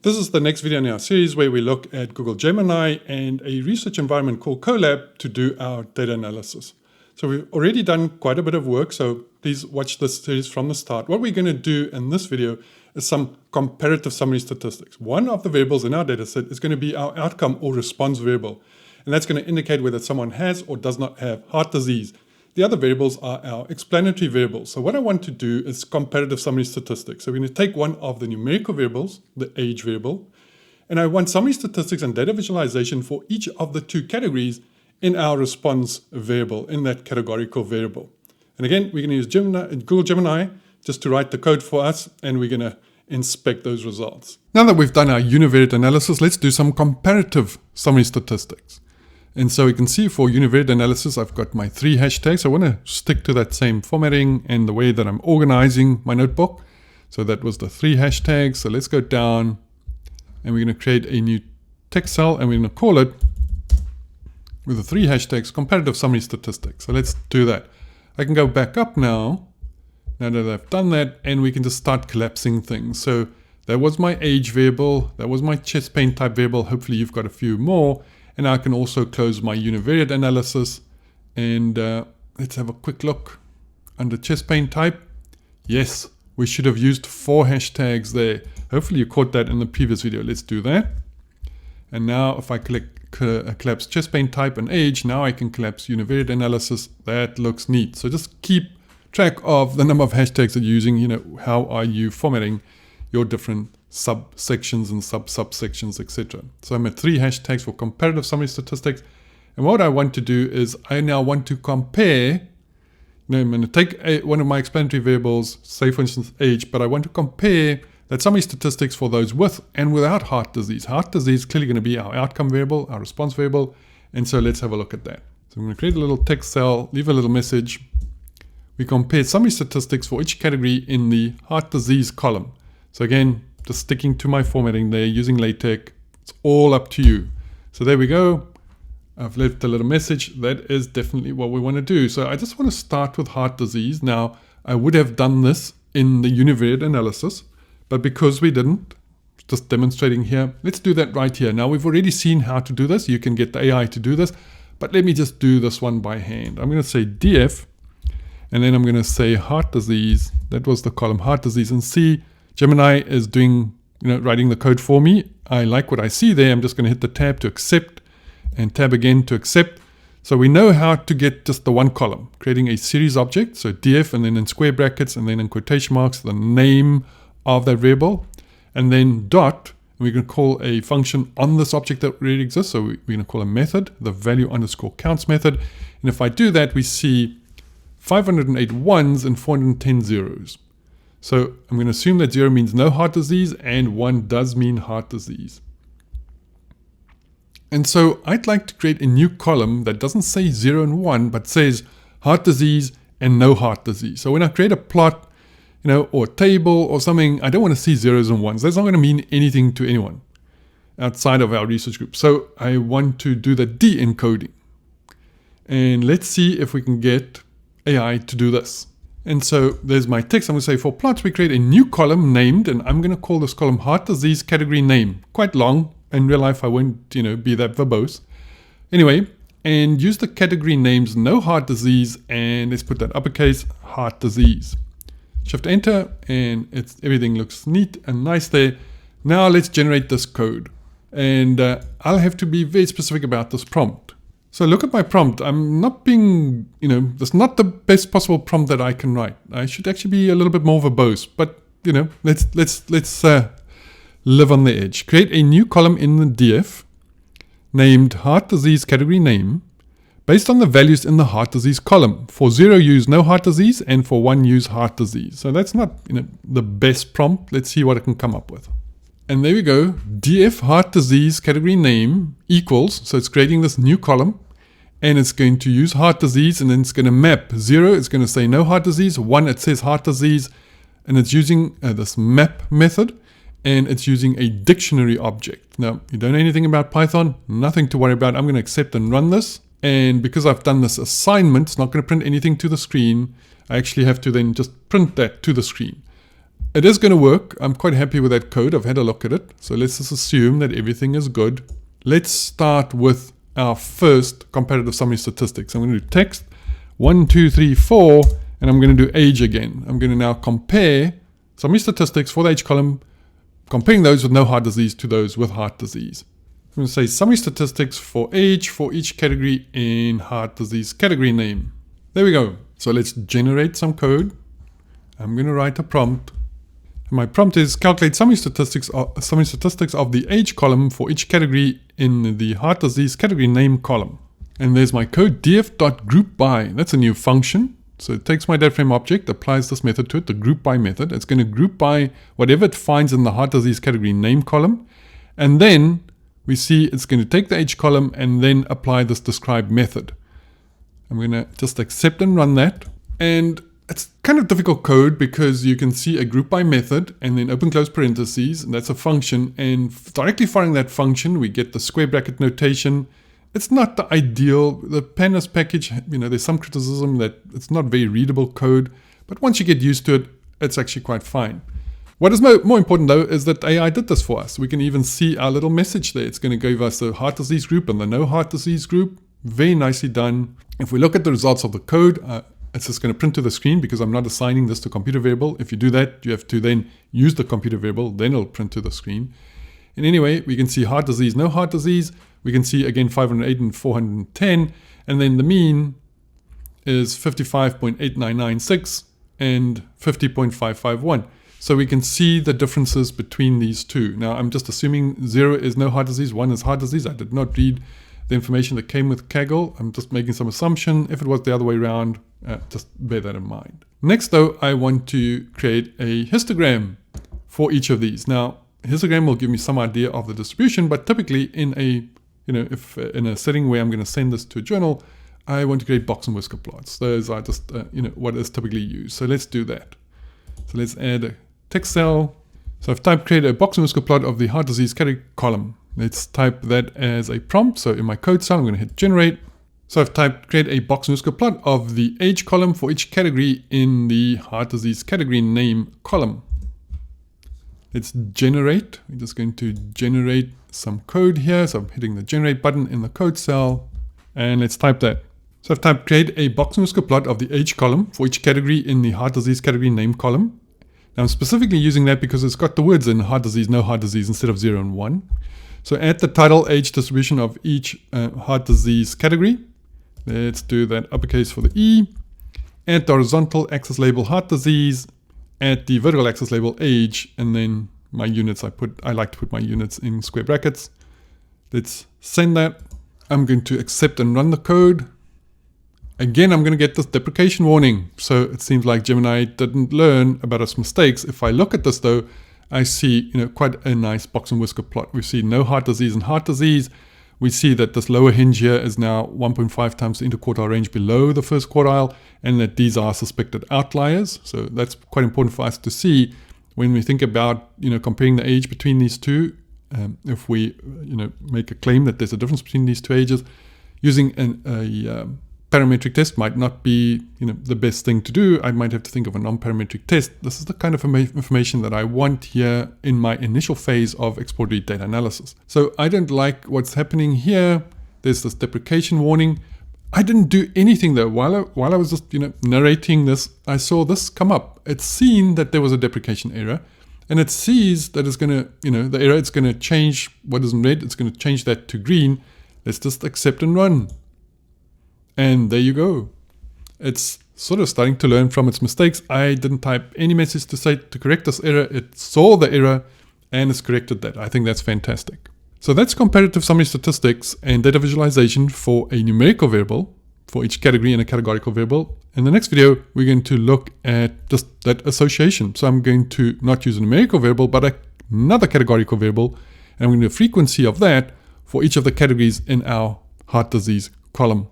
This is the next video in our series where we look at Google Gemini and a research environment called Colab to do our data analysis. So we've already done quite a bit of work, so please watch this series from the start. What we're going to do in this video is some comparative summary statistics. One of the variables in our dataset is going to be our outcome or response variable, and that's going to indicate whether someone has or does not have heart disease. The other variables are our explanatory variables. So what I want to do is comparative summary statistics. So we're going to take one of the numerical variables, the age variable, and I want summary statistics and data visualization for each of the two categories in our response variable, in that categorical variable. And again, we're going to use Google Gemini just to write the code for us, and we're going to inspect those results. Now that we've done our univariate analysis, let's do some comparative summary statistics. And so you can see for univariate analysis, I've got my 3 hashtags. I want to stick to that same formatting and the way that I'm organizing my notebook. So that was the 3 hashtags. So let's go down and we're going to create a new text cell and we're going to call it with the 3 hashtags comparative summary statistics. So let's do that. I can go back up now that I've done that, and we can just start collapsing things. So that was my age variable. That was my chest pain type variable. Hopefully you've got a few more. And I can also close my univariate analysis. And let's have a quick look under chest pain type. Yes, we should have used 4 hashtags there. Hopefully you caught that in the previous video. Let's do that. And now if I collapse chest pain type and age, now I can collapse univariate analysis. That looks neat. So just keep track of the number of hashtags that you're using. How are you formatting your different subsections and subsections, etc. So I'm at 3 hashtags for comparative summary statistics. And what I want to do is I now want to compare. I'm going to take one of my explanatory variables, say for instance age, but I want to compare that summary statistics for those with and without heart disease. Heart disease is clearly going to be our outcome variable, our response variable. And so let's have a look at that. So I'm going to create a little text cell, leave a little message. We compare summary statistics for each category in the heart disease column. So again, just sticking to my formatting there using LaTeX. It's all up to you. So there we go. I've left a little message. That is definitely what we want to do. So I just want to start with heart disease. Now, I would have done this in the univariate analysis, but because we didn't, just demonstrating here, let's do that right here. Now, we've already seen how to do this. You can get the AI to do this, but let me just do this one by hand. I'm going to say df, and then I'm going to say heart disease. That was the column heart disease, and see, Gemini is doing, writing the code for me. I like what I see there. I'm just going to hit the tab to accept and tab again to accept. So we know how to get just the one column, creating a series object. So df, and then in square brackets, and then in quotation marks, the name of that variable, and then dot. We're going to call a function on this object that already exists. So we're going to call a method, the value underscore counts method. And if I do that, we see 508 ones and 410 zeros. So I'm going to assume that 0 means no heart disease and 1 does mean heart disease. And so I'd like to create a new column that doesn't say 0 and 1, but says heart disease and no heart disease. So when I create a plot, or a table or something, I don't want to see zeros and ones. That's not going to mean anything to anyone outside of our research group. So I want to do the de-encoding. And let's see if we can get AI to do this. And so there's my text. I'm going to say for plots, we create a new column named, and I'm going to call this column heart disease category name. Quite long. In real life, I won't, be that verbose. Anyway, and use the category names no heart disease, and let's put that uppercase, heart disease. Shift enter, and everything looks neat and nice there. Now let's generate this code. And I'll have to be very specific about this prompt. So look at my prompt. I'm not being, that's not the best possible prompt that I can write. I should actually be a little bit more verbose, but let's live on the edge. Create a new column in the df named heart disease category name based on the values in the heart disease column. For 0, use no heart disease, and for 1, use heart disease. So that's not the best prompt. Let's see what I can come up with. And there we go. df heart disease category name equals, so it's creating this new column. And it's going to use heart disease, and then it's going to map 0. It's going to say no heart disease. 1, it says heart disease. And it's using this map method. And it's using a dictionary object. Now, you don't know anything about Python. Nothing to worry about. I'm going to accept and run this. And because I've done this assignment, it's not going to print anything to the screen. I actually have to then just print that to the screen. It is going to work. I'm quite happy with that code. I've had a look at it. So let's just assume that everything is good. Let's start with our first comparative summary statistics. I'm going to do text 1, 2, 3, 4, and I'm going to do age again. I'm going to now compare summary statistics for the age column, comparing those with no heart disease to those with heart disease. I'm going to say summary statistics for age for each category in heart disease category name. There we go. So let's generate some code. I'm going to write a prompt. And my prompt is calculate summary statistics of the age column for each category in the heart disease category name column. And there's my code, df.groupby. That's a new function. So it takes my data frame object, applies this method to it, the group by method. It's going to group by whatever it finds in the heart disease category name column. And then we see it's going to take the age column and then apply this describe method. I'm going to just accept and run that. And it's kind of difficult code because you can see a group by method and then open close parentheses, and that's a function. And directly following that function, we get the square bracket notation. It's not the ideal. The pandas package, there's some criticism that it's not very readable code, but once you get used to it, it's actually quite fine. What is more important though is that AI did this for us. We can even see our little message there. It's going to give us the heart disease group and the no heart disease group. Very nicely done. If we look at the results of the code, it's just going to print to the screen because I'm not assigning this to a computer variable. If you do that, you have to then use the computer variable, then it'll print to the screen. And anyway, we can see heart disease, no heart disease. We can see again 508 and 410, and then the mean is 55.8996 and 50.551. So we can see the differences between these two. Now I'm just assuming 0 is no heart disease, 1 is heart disease. I did not read the information that came with Kaggle. I'm just making some assumption. If it was the other way around, just bear that in mind. Next though, I want to create a histogram for each of these. Now, histogram will give me some idea of the distribution, but typically in a if in a setting where I'm going to send this to a journal, I want to create box and whisker plots. Those are just what is typically used. So let's do that. So let's add a text cell. So I've typed create a box and whisker plot of the heart disease category column. Let's type that as a prompt. So in my code cell, I'm going to hit generate. So I've typed create a box and whisker plot of the age column for each category in the heart disease category name column. Let's generate. We're just going to generate some code here. So I'm hitting the generate button in the code cell and let's type that. So I've typed create a box and whisker plot of the age column for each category in the heart disease category name column. Now I'm specifically using that because it's got the words in heart disease, no heart disease instead of 0 and 1. So add the title, age distribution of each heart disease category. Let's do that uppercase for the E. Add the horizontal axis label heart disease. Add the vertical axis label age, and then my units, I like to put my units in square brackets. Let's send that. I'm going to accept and run the code. Again, I'm going to get this deprecation warning. So it seems like Gemini didn't learn about its mistakes. If I look at this though, I see quite a nice box and whisker plot. We see no heart disease and heart disease. We see that this lower hinge here is now 1.5 times the interquartile range below the first quartile, and that these are suspected outliers. So that's quite important for us to see when we think about comparing the age between these two. If we make a claim that there's a difference between these two ages, using a parametric test might not be the best thing to do. I might have to think of a non-parametric test. This is the kind of information that I want here in my initial phase of exploratory data analysis. So I don't like what's happening here. There's this deprecation warning. I didn't do anything though. While I was just narrating this, I saw this come up. It's seen that there was a deprecation error, and it sees that it's going to the error. It's going to change what is in red. It's going to change that to green. Let's just accept and run. And there you go. It's sort of starting to learn from its mistakes. I didn't type any message to say to correct this error. It saw the error and it's corrected that. I think that's fantastic. So that's comparative summary statistics and data visualization for a numerical variable for each category and a categorical variable. In the next video, we're going to look at just that association. So I'm going to not use a numerical variable, but another categorical variable. And I'm going to do a frequency of that for each of the categories in our heart disease column.